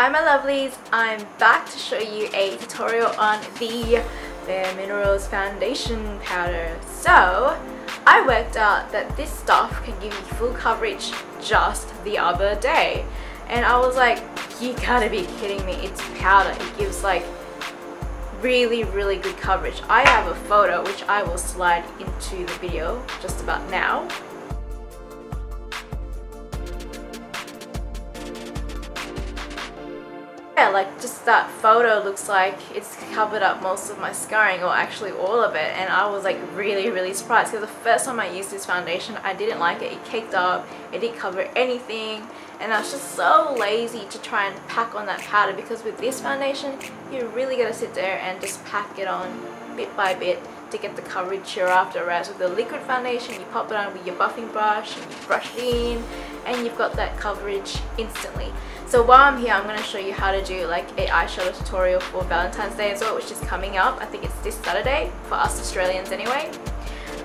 Hi my lovelies, I'm back to show you a tutorial on the Bareminerals foundation powder. So I worked out that this stuff can give you full coverage just the other day, and I was like, you gotta be kidding me, it's powder. It gives like really good coverage. I have a photo which I will slide into the video just about now. Yeah, like just that photo looks like it's covered up most of my scarring, or actually all of it, and I was like really surprised because the first time I used this foundation I didn't like it. It caked up, it didn't cover anything, and I was just so lazy to try and pack on that powder, because with this foundation you really gotta sit there and just pack it on bit by bit to get the coverage you're after. Whereas with the liquid foundation, you pop it on with your buffing brush and you brush it in and you've got that coverage instantly. So while I'm here, I'm going to show you how to do like an eyeshadow tutorial for Valentine's Day as well, which is coming up. I think it's this Saturday for us Australians anyway.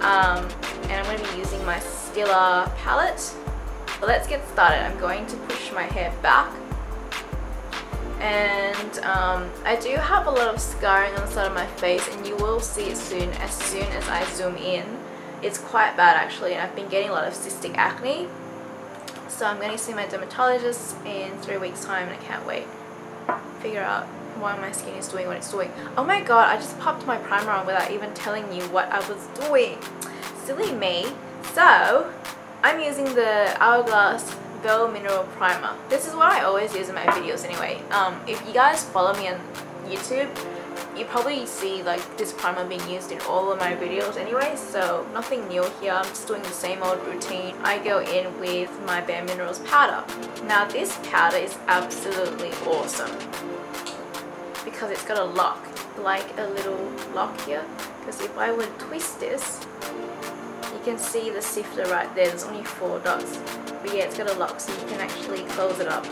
And I'm going to be using my Stila palette. So let's get started. I'm going to push my hair back, and I do have a lot of scarring on the side of my face, and you will see it soon as I zoom in. It's quite bad actually, and I've been getting a lot of cystic acne. So I'm going to see my dermatologist in 3 weeks time, and I can't wait to figure out why my skin is doing what it's doing. Oh my god, I just popped my primer on without even telling you what I was doing. Silly me. So I'm using the Hourglass Mineral primer. This is what I always use in my videos anyway. If you guys follow me on YouTube, you probably see like this primer being used in all of my videos anyway, so nothing new here. I'm just doing the same old routine. I go in with my Bareminerals powder. Now this powder is absolutely awesome because it's got a lock, like a little lock here, because if I would twist this, you can see the sifter right there. There's only 4 dots, but yeah, it's got a lock, so you can actually close it up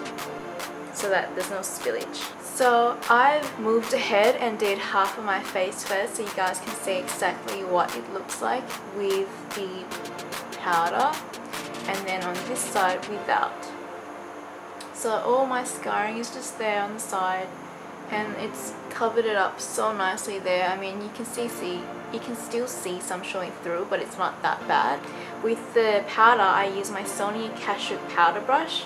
so that there's no spillage. So I've moved ahead and did half of my face first, so you guys can see exactly what it looks like with the powder, and then on this side without. So all my scarring is just there on the side, and it's covered it up so nicely there. I mean, you can still see some showing through, but it's not that bad. With the powder, I use my Sony Cashew powder brush,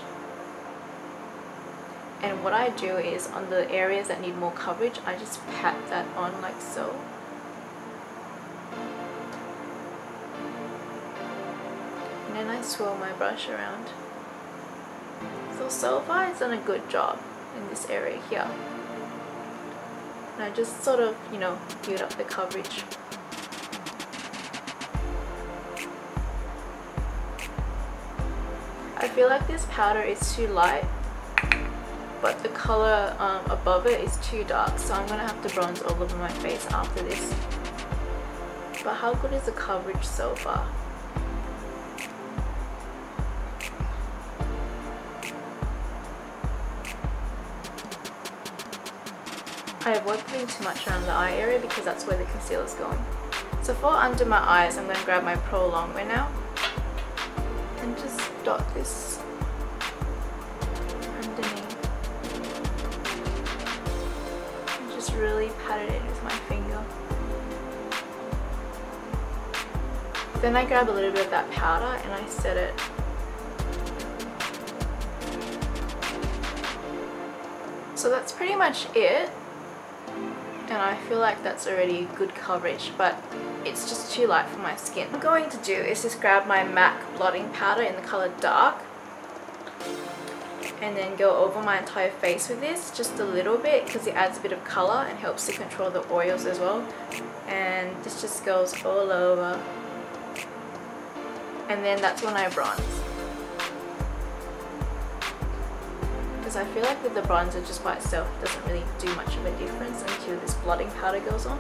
and what I do is on the areas that need more coverage, I just pat that on like so. And then I swirl my brush around. So far it's done a good job in this area here. And I just sort of, you know, build up the coverage. I feel like this powder is too light, but the color above it is too dark, so I'm gonna have to bronze all over my face after this. But how good is the coverage so far? I avoid putting too much around the eye area because that's where the concealer is going. So for under my eyes, I'm gonna grab my Pro Longwear now and just dot this underneath. Just really pat it in with my finger. Then I grab a little bit of that powder and I set it. So that's pretty much it, and I feel like that's already good coverage, but it's just too light for my skin. What I'm going to do is just grab my MAC blotting powder in the color dark, and then go over my entire face with this, just a little bit, because it adds a bit of color and helps to control the oils as well. And this just goes all over, and then that's when I bronze, because I feel like with the bronzer just by itself it doesn't really do much of a difference until this blotting powder goes on.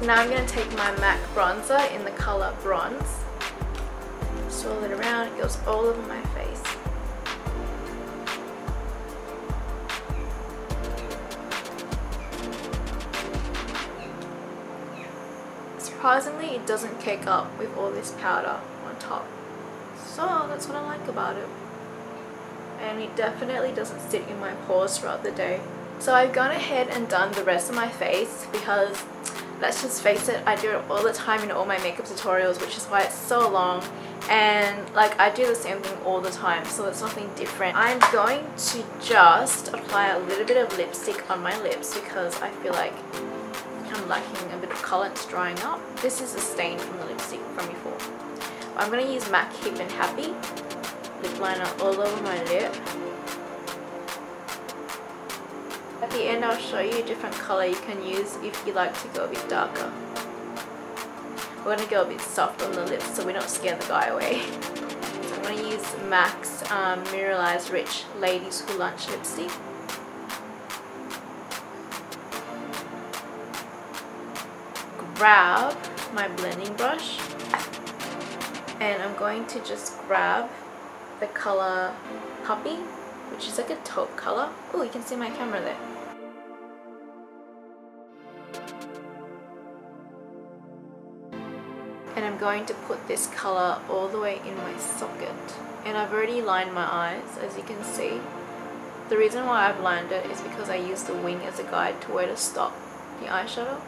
Now I'm going to take my MAC bronzer in the color Bronze, swirl it around, it goes all over my face. Surprisingly, it doesn't cake up with all this powder on top, so that's what I like about it. and it definitely doesn't sit in my pores throughout the day. So I've gone ahead and done the rest of my face because, let's just face it, I do it all the time in all my makeup tutorials, which is why it's so long, and like I do the same thing all the time, so it's nothing different. I'm going to just apply a little bit of lipstick on my lips because I feel like I'm lacking a bit of colour. It's drying up. This is a stain from the lipstick from before. I'm going to use MAC Hip&Happy lip liner all over my lip. At the end I'll show you a different colour you can use if you like to go a bit darker. We're going to go a bit soft on the lips so we don't scare the guy away. So I'm going to use MAC's Mineralize Rich Ladies Who Lunch lipstick. Grab my blending brush and I'm going to just grab the colour Puppy, which is like a taupe colour. Oh, you can see my camera there. And I'm going to put this colour all the way in my socket. And I've already lined my eyes, as you can see. The reason why I've lined it is because I used the wing as a guide to where to stop the eyeshadow.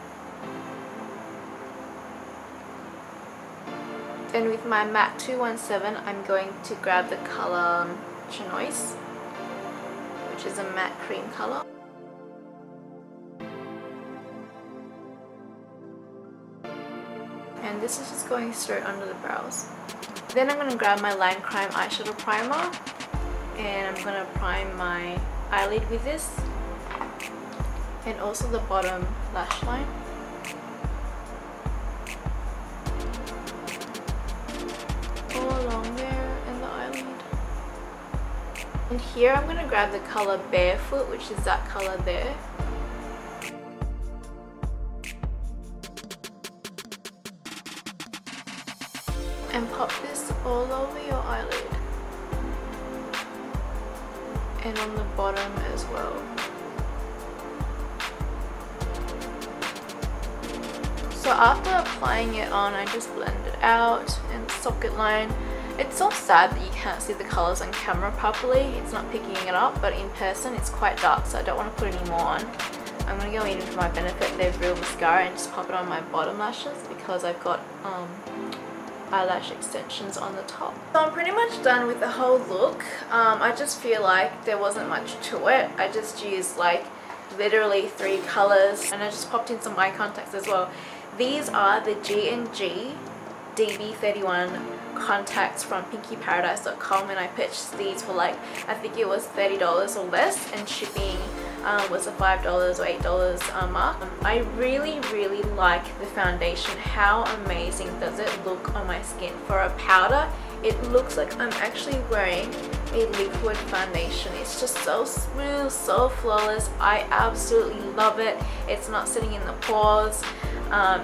And with my MAC 217, I'm going to grab the colour Chinois, which is a matte cream colour. And this is just going straight under the brows. Then I'm going to grab my Line Crime eyeshadow primer and I'm going to prime my eyelid with this and also the bottom lash line. Longwear and the eyelid. And here I'm going to grab the colour Barefoot, which is that colour there. And pop this all over your eyelid. And on the bottom as well. So after applying it on, I just blend it out and the socket line. It's so sad that you can't see the colours on camera properly. It's not picking it up, but in person it's quite dark, so I don't want to put any more on. I'm going to go in for my Benefit They're Real mascara and just pop it on my bottom lashes because I've got eyelash extensions on the top. So I'm pretty much done with the whole look. I just feel like there wasn't much to it. I just used like literally 3 colours and I just popped in some eye contacts as well. These are the G&G DB31 contacts from pinkyparadise.com and I purchased these for like, I think it was $30 or less, and shipping was a $5 or $8 mark. I really like the foundation. How amazing does it look on my skin? For a powder, it looks like I'm actually wearing a liquid foundation. It's just so smooth, so flawless. I absolutely love it. It's not sitting in the pores.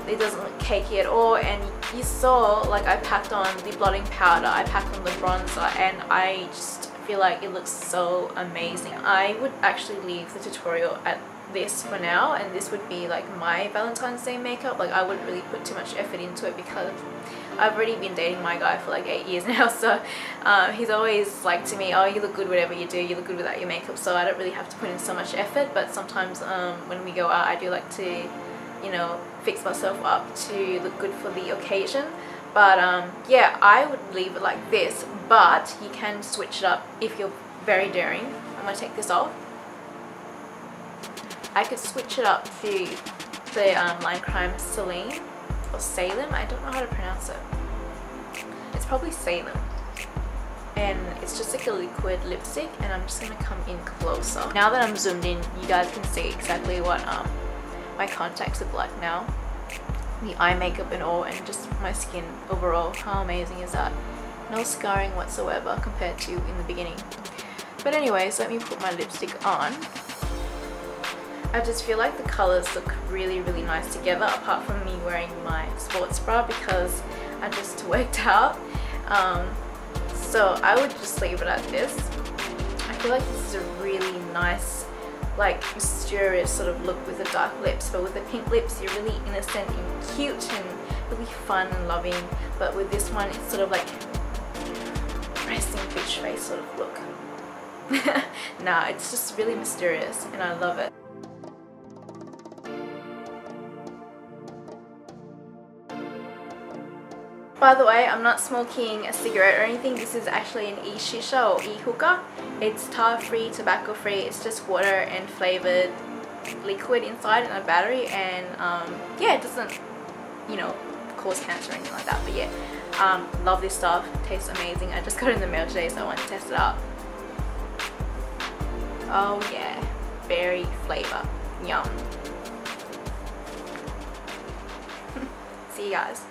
It doesn't look cakey at all, and you saw like I packed on the blotting powder, I packed on the bronzer, and I just feel like it looks so amazing. I would actually leave the tutorial at this for now, and this would be like my Valentine's Day makeup. Like I wouldn't really put too much effort into it because I've already been dating my guy for like 8 years now, so he's always like to me, oh, you look good whatever you do, you look good without your makeup, so I don't really have to put in so much effort. But sometimes when we go out, I do like to, you know, fix myself up to look good for the occasion. But yeah, I would leave it like this, but you can switch it up if you're very daring. I'm going to take this off. I could switch it up to the Line Crime Salem or Salem, I don't know how to pronounce it. It's probably Salem. And it's just like a liquid lipstick, and I'm just going to come in closer. Now that I'm zoomed in, you guys can see exactly what my contacts look like now. The eye makeup and all, and just my skin overall. How amazing is that? No scarring whatsoever compared to in the beginning. But anyways, let me put my lipstick on. I just feel like the colours look really nice together, apart from me wearing my sports bra because I just worked out. So I would just leave it at this. I feel like this is a really nice, like mysterious sort of look with the dark lips, but with the pink lips you're really innocent and cute and really fun and loving. But with this one it's sort of like resting bitch face sort of look. Nah, it's just really mysterious and I love it. By the way, I'm not smoking a cigarette or anything. This is actually an e-shisha or e-hookah. It's tar-free, tobacco-free. It's just water and flavored liquid inside and a battery, and yeah, it doesn't, you know, cause cancer or anything like that. But yeah, love this stuff. It tastes amazing. I just got it in the mail today, so I want to test it out. Oh yeah, berry flavor. Yum. See you guys.